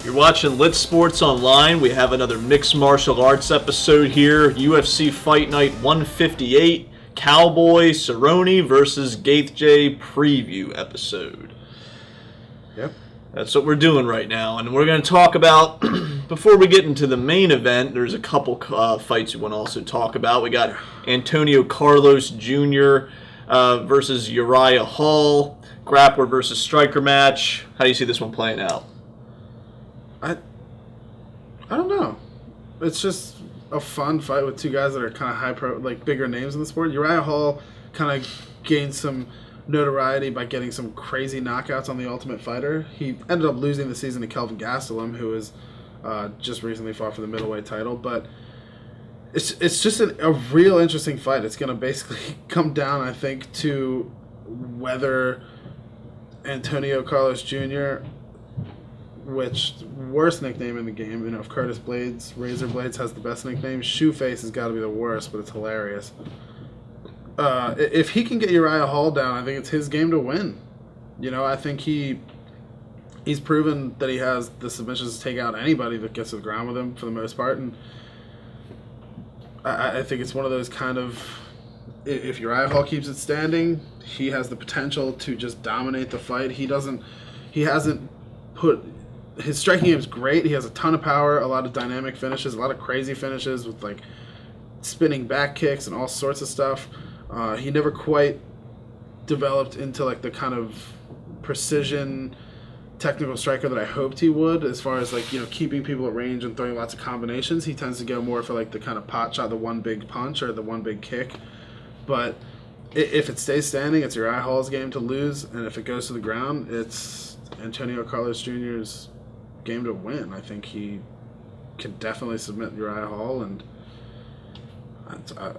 You're watching Lit Sports Online. We have another mixed martial arts episode here. UFC Fight Night 158, Cowboy, Cerrone versus Gaethje preview episode. Yep. That's what we're doing right now. And we're going to talk about, before we get into the main event, there's a couple fights we want to also talk about. We got Antonio Carlos Jr. Versus Uriah Hall, grappler versus striker match. How do you see this one playing out? I don't know. It's just a fun fight with two guys that are kind of bigger names in the sport. Uriah Hall kind of gained some notoriety by getting some crazy knockouts on The Ultimate Fighter. He ended up losing the season to Kelvin Gastelum, who is just recently fought for the middleweight title. But it's just a real interesting fight. It's going to basically come down, I think, to whether Antonio Carlos Jr., which worst nickname in the game, you know, if Curtis Blades, Razor Blades has the best nickname, Shoeface has got to be the worst, but it's hilarious. If he can get Uriah Hall down, I think it's his game to win. You know, I think he's proven that he has the submissions to take out anybody that gets to the ground with him for the most part, and I think it's one of those kind of, if Uriah Hall keeps it standing, he has the potential to just dominate the fight. His striking game is great. He has a ton of power, a lot of dynamic finishes, a lot of crazy finishes with like spinning back kicks and all sorts of stuff. He never quite developed into like the kind of precision technical striker that I hoped he would, as far as like, you know, keeping people at range and throwing lots of combinations. He tends to go more for like the kind of pot shot, the one big punch or the one big kick. But if it stays standing, it's Uriah Hall's game to lose, and if it goes to the ground, it's Antonio Carlos Jr.'s game to win. I think he can definitely submit Uriah Hall, and I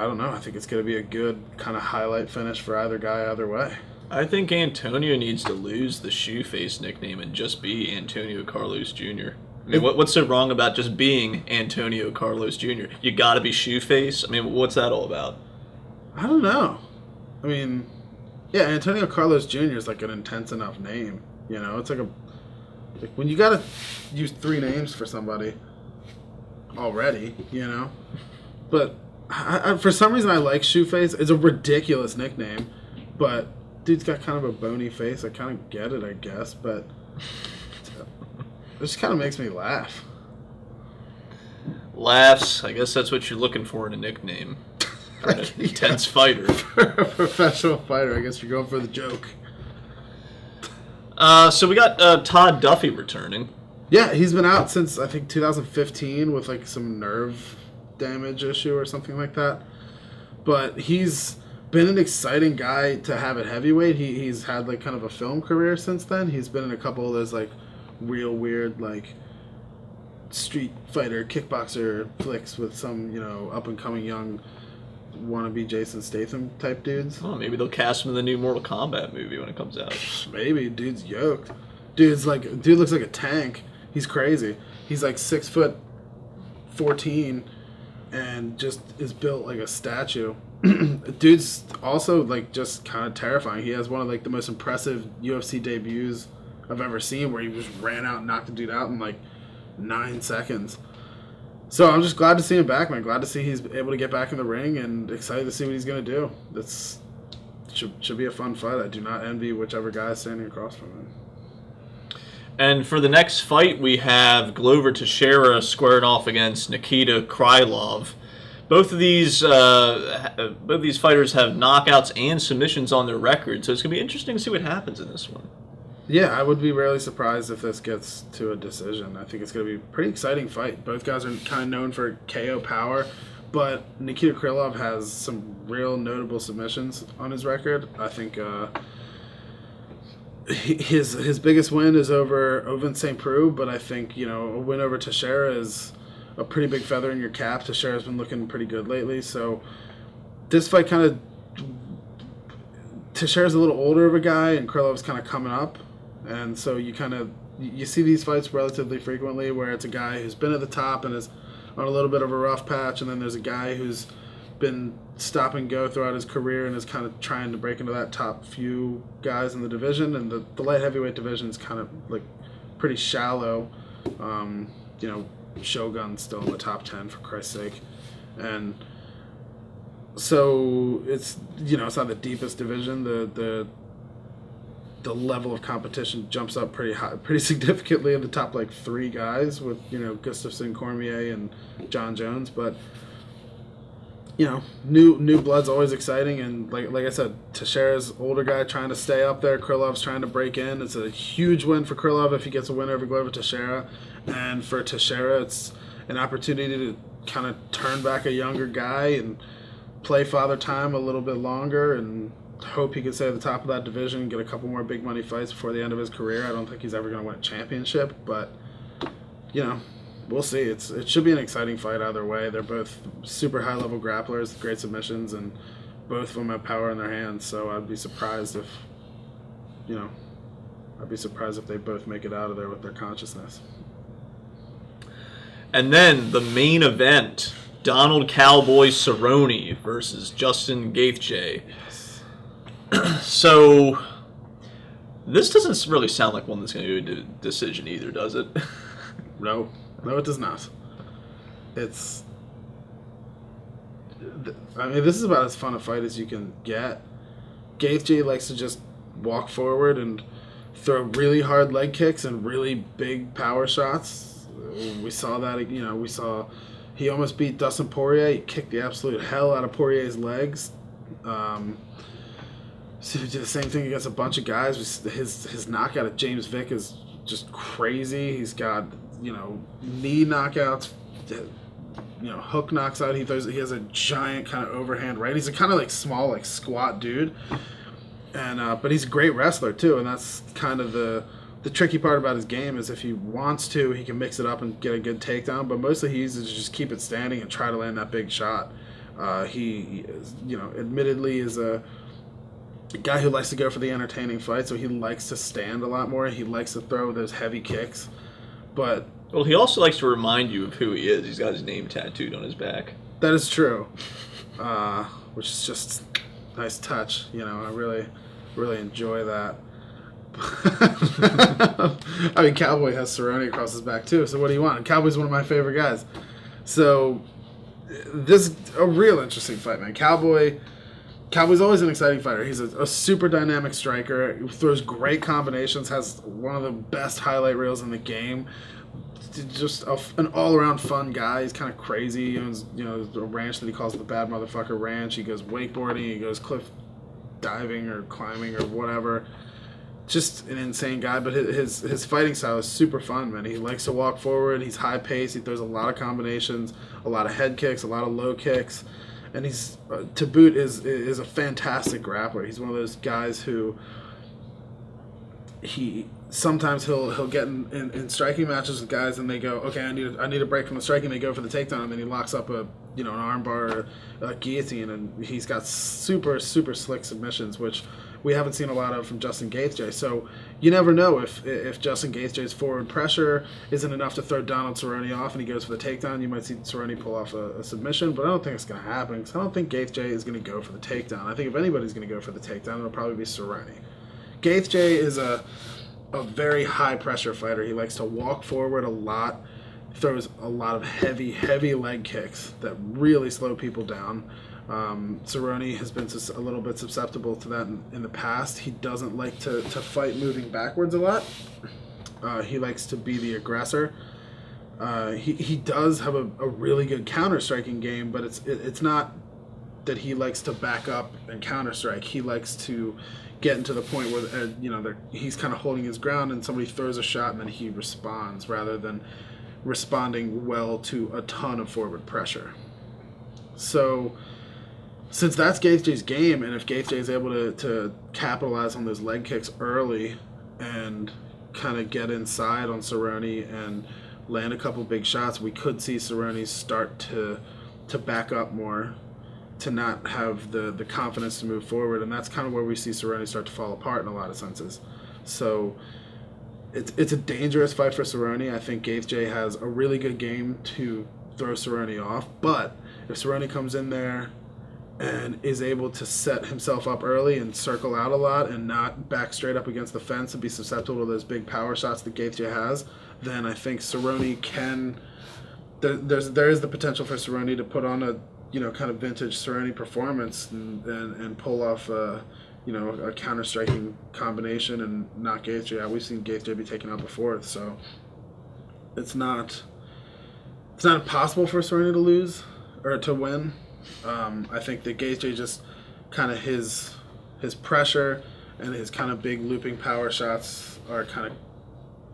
don't know. I think it's going to be a good kind of highlight finish for either guy, either way. I think Antonio needs to lose the Shoeface nickname and just be Antonio Carlos Jr. I mean, what's so wrong about just being Antonio Carlos Jr.? You got to be Shoeface? I mean, what's that all about? I don't know. I mean, yeah, Antonio Carlos Jr. is like an intense enough name. You know, it's like when you got to use three names for somebody already, you know. But I, for some reason, I like Shoeface. It's a ridiculous nickname, but dude's got kind of a bony face. I kind of get it, I guess, but it just kind of makes me laugh. Laughs. I guess that's what you're looking for in a nickname. For an intense fighter. For a professional fighter, I guess you're going for the joke. So we got Todd Duffee returning. Yeah, he's been out since, I think, 2015 with like some nerve damage issue or something like that. But he's been an exciting guy to have at heavyweight. He's had like kind of a film career since then. He's been in a couple of those like real weird like street fighter, kickboxer flicks with some, you know, up and coming young wannabe Jason Statham type dudes. Oh, maybe they'll cast him in the new Mortal Kombat movie when it comes out. Maybe. Dude's yoked. Dude looks like a tank. He's crazy. He's like 6'14" and just is built like a statue. Dude's also like just kind of terrifying. He has one of like the most impressive UFC debuts I've ever seen, where he just ran out and knocked the dude out in like 9 seconds. So I'm just glad to see him back, man. Glad to see he's able to get back in the ring, and excited to see what he's going to do. That's should be a fun fight. I do not envy whichever guy is standing across from him. And for the next fight, we have Glover Teixeira squaring off against Nikita Krylov. Both of these fighters have knockouts and submissions on their record, so it's going to be interesting to see what happens in this one. Yeah, I would be really surprised if this gets to a decision. I think it's going to be a pretty exciting fight. Both guys are kind of known for KO power, but Nikita Krylov has some real notable submissions on his record. I think his biggest win is over Ovince St. Preux, but I think, you know, a win over Teixeira is a pretty big feather in your cap. Teixeira's been looking pretty good lately, so this fight kind of, Teixeira's a little older of a guy, and Krylov's kind of coming up. And so you see these fights relatively frequently where it's a guy who's been at the top and is on a little bit of a rough patch, and then there's a guy who's been stop and go throughout his career and is kind of trying to break into that top few guys in the division. And the light heavyweight division is kind of like pretty shallow You know, Shogun's still in the top 10 for Christ's sake, and so it's, you know, it's not the deepest division. The level of competition jumps up pretty high, pretty significantly in the top like 3 guys with, you know, Gustafsson, Cormier, and John Jones. But you know, new blood's always exciting, and like I said, Teixeira's older guy trying to stay up there. Krylov's trying to break in. It's a huge win for Krylov if he gets a win over Glover Teixeira, and for Teixeira, it's an opportunity to kind of turn back a younger guy and play Father Time a little bit longer, and hope he can stay at the top of that division, get a couple more big money fights before the end of his career. I don't think he's ever going to win a championship, but you know, we'll see. It should be an exciting fight either way. They're both super high level grapplers, great submissions, and both of them have power in their hands. So I'd be surprised if they both make it out of there with their consciousness. And then the main event, Donald Cowboy Cerrone versus Justin Gaethje. Yes. So this doesn't really sound like one that's going to go to decision either, does it? No, it does not. I mean, this is about as fun a fight as you can get. Gaethje likes to just walk forward and throw really hard leg kicks and really big power shots. We saw that, you know, he almost beat Dustin Poirier. He kicked the absolute hell out of Poirier's legs. So he did the same thing against a bunch of guys. His knockout of James Vick is just crazy. He's got, you know, knee knockouts, you know, hook knocks out. He has a giant kind of overhand right. He's a kind of like small, like squat dude, and but he's a great wrestler too. And that's kind of the tricky part about his game is if he wants to, he can mix it up and get a good takedown. But mostly he uses to just keep it standing and try to land that big shot. He is, you know, admittedly is a guy who likes to go for the entertaining fight, so he likes to stand a lot more. He likes to throw those heavy kicks, but well, he also likes to remind you of who he is. He's got his name tattooed on his back. That is true, which is just a nice touch. You know, I really enjoy that. I mean, Cowboy has Cerrone across his back too, so what do you want? And Cowboy's one of my favorite guys. So this is a real interesting fight, man. Cowboy's always an exciting fighter. He's a super dynamic striker. He throws great combinations, has one of the best highlight reels in the game. Just an all-around fun guy. He's kind of crazy. He owns, you know, a ranch that he calls the Bad Motherfucker Ranch. He goes wakeboarding. He goes cliff diving or climbing or whatever. Just an insane guy, but his fighting style is super fun, man. He likes to walk forward. He's high-paced. He throws a lot of combinations, a lot of head kicks, a lot of low kicks. And he's, to boot, is a fantastic grappler. He's one of those guys who sometimes he'll get in striking matches with guys and they go, okay, I need a break from the striking. They go for the takedown and then he locks up an armbar or a guillotine, and he's got super slick submissions, which we haven't seen a lot of from Justin Gaethje. So you never know if Justin Gaethje's forward pressure isn't enough to throw Donald Cerrone off and he goes for the takedown. You might see Cerrone pull off a submission, but I don't think it's going to happen because I don't think Gaethje is going to go for the takedown. I think if anybody's going to go for the takedown, it'll probably be Cerrone. Gaethje is a very high pressure fighter. He likes to walk forward a lot, throws a lot of heavy leg kicks that really slow people down. Cerrone has been a little bit susceptible to that in the past. He doesn't like to fight moving backwards a lot. He likes to be the aggressor. He does have a really good counter-striking game, but it's not that he likes to back up and counter-strike. He likes to get into the point where he's kind of holding his ground and somebody throws a shot and then he responds rather than responding well to a ton of forward pressure. So since that's Gaethje's game, and if Gaethje is able to capitalize on those leg kicks early and kind of get inside on Cerrone and land a couple big shots, we could see Cerrone start to back up more, to not have the confidence to move forward, and that's kind of where we see Cerrone start to fall apart in a lot of senses. So it's a dangerous fight for Cerrone. I think Gaethje has a really good game to throw Cerrone off, but if Cerrone comes in there and is able to set himself up early and circle out a lot and not back straight up against the fence and be susceptible to those big power shots that Gaethje has, then I think Cerrone can. There is the potential for Cerrone to put on a kind of vintage Cerrone performance and pull off a counter-striking combination and knock Gaethje out. We've seen Gaethje be taken out before, so it's not impossible for Cerrone to lose or to win. I think that Gaethje just kind of his pressure and his kind of big looping power shots are kind of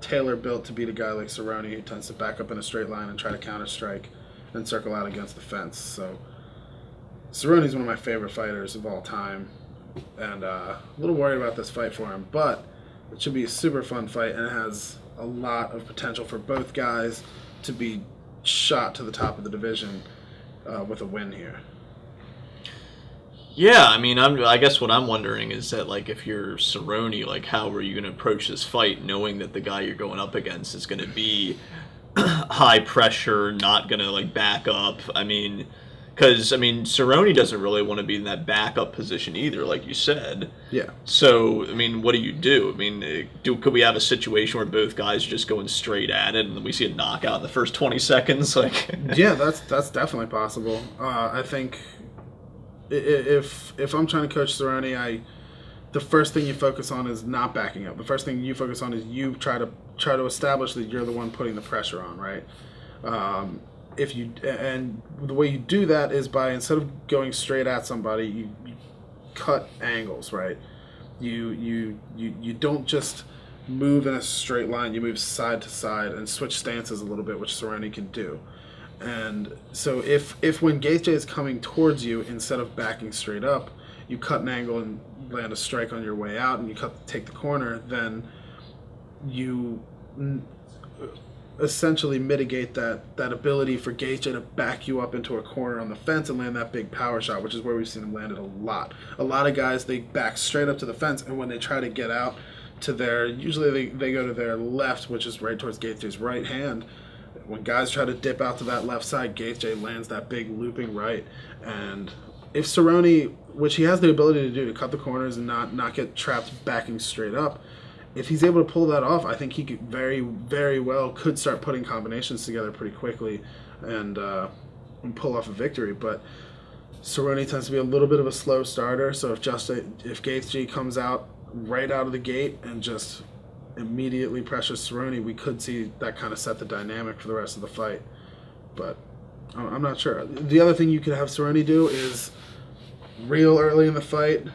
tailor-built to beat a guy like Cerrone, who tends to back up in a straight line and try to counter-strike and circle out against the fence. So Cerrone's one of my favorite fighters of all time, and a little worried about this fight for him, but it should be a super fun fight, and it has a lot of potential for both guys to be shot to the top of the division with a win here. Yeah, I mean, I guess what I'm wondering is that, like, if you're Cerrone, like, how are you going to approach this fight knowing that the guy you're going up against is going to be high pressure, not going to, like, back up? I mean, because, Cerrone doesn't really want to be in that backup position either, like you said. Yeah. So, I mean, what do you do? I mean, could we have a situation where both guys are just going straight at it and then we see a knockout in the first 20 seconds? Like, yeah, that's definitely possible. I think if I'm trying to coach Cerrone, the first thing you focus on is not backing up. The first thing you focus on is you try to establish that you're the one putting the pressure on, right? And the way you do that is by, instead of going straight at somebody, you cut angles, right? You don't just move in a straight line. You move side to side and switch stances a little bit, which Cerrone can do. And so if when Gaethje is coming towards you, instead of backing straight up, you cut an angle and land a strike on your way out, and you take the corner, then you essentially mitigate that ability for Gaethje to back you up into a corner on the fence and land that big power shot, which is where we've seen him land it a lot. A lot of guys, they back straight up to the fence, and when they try to get out to usually they go to their left, which is right towards Gaethje's right hand. When guys try to dip out to that left side, Gaethje lands that big looping right. And if Cerrone, which he has the ability to do, to cut the corners and not get trapped backing straight up, if he's able to pull that off, I think he could very, very well could start putting combinations together pretty quickly and pull off a victory. But Cerrone tends to be a little bit of a slow starter, so if Gaethje comes out right out of the gate and just immediately pressures Cerrone, we could see that kind of set the dynamic for the rest of the fight. But I'm not sure. The other thing you could have Cerrone do is real early in the fight,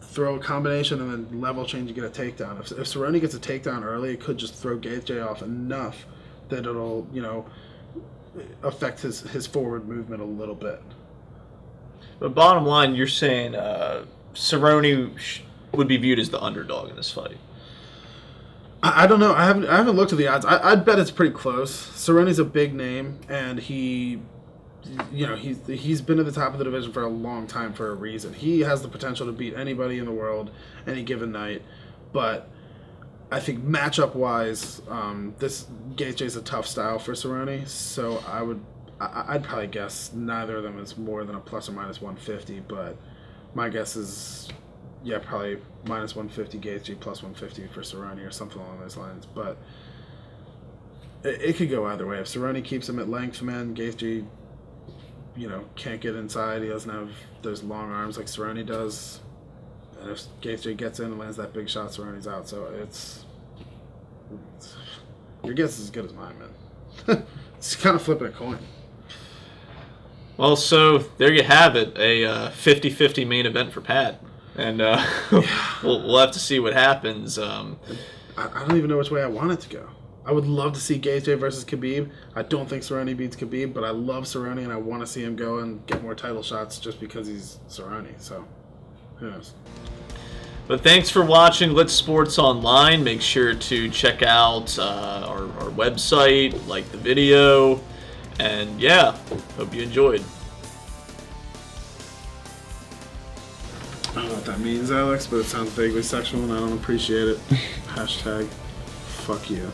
throw a combination, and then level change, you get a takedown. If Cerrone gets a takedown early, it could just throw Gaethje off enough that it'll, affect his forward movement a little bit. But bottom line, you're saying Cerrone would be viewed as the underdog in this fight. I don't know. I haven't looked at the odds. I'd bet it's pretty close. Cerrone's a big name, and he's been at the top of the division for a long time for a reason. He has the potential to beat anybody in the world any given night, but I think matchup-wise, this Gaethje's a tough style for Cerrone, so I'd probably guess neither of them is more than a plus or minus 150, but my guess is, yeah, probably minus 150 Gaethje, plus 150 for Cerrone or something along those lines. But it could go either way. If Cerrone keeps him at length, man, Gaethje, can't get inside. He doesn't have those long arms like Cerrone does. And if Gaethje gets in and lands that big shot, Cerrone's out. So it's your guess is as good as mine, man. It's kind of flipping a coin. Well, so there you have it, a 50-50 main event for Pat. And we'll have to see what happens. I don't even know which way I want it to go. I would love to see Gaethje versus Khabib. I don't think Cerrone beats Khabib, but I love Cerrone, and I want to see him go and get more title shots just because he's Cerrone. So, who knows? But thanks for watching Lit Sports Online. Make sure to check out our website, like the video, and yeah, hope you enjoyed. I don't know what that means, Alex, but it sounds vaguely sexual, and I don't appreciate it. Hashtag, fuck you.